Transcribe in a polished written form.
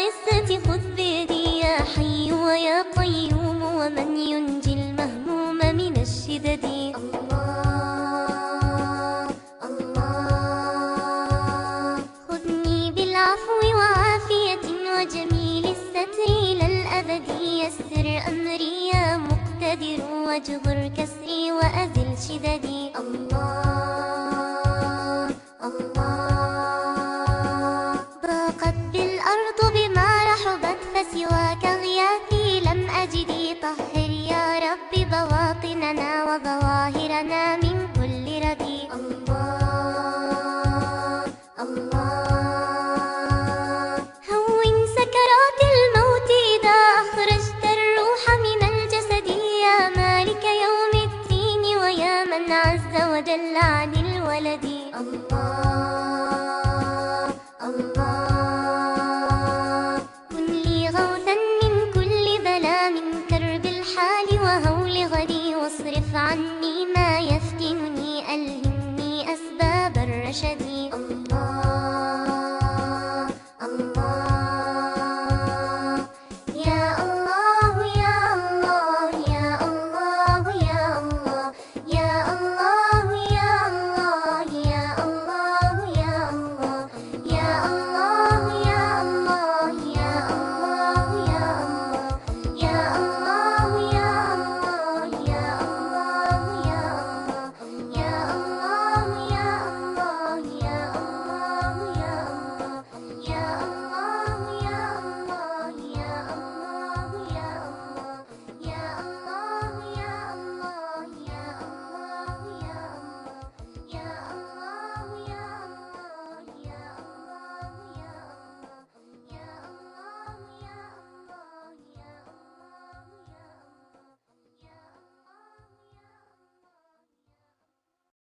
العزة خذ بيدي يا حي ويا قيوم، ومن ينجي المهموم من الشدد. الله الله خذني بالعفو وعافية وجميل الستر إلى الأبد، يسر أمري يا مقتدر واجبر كسري وأزل شددي. الله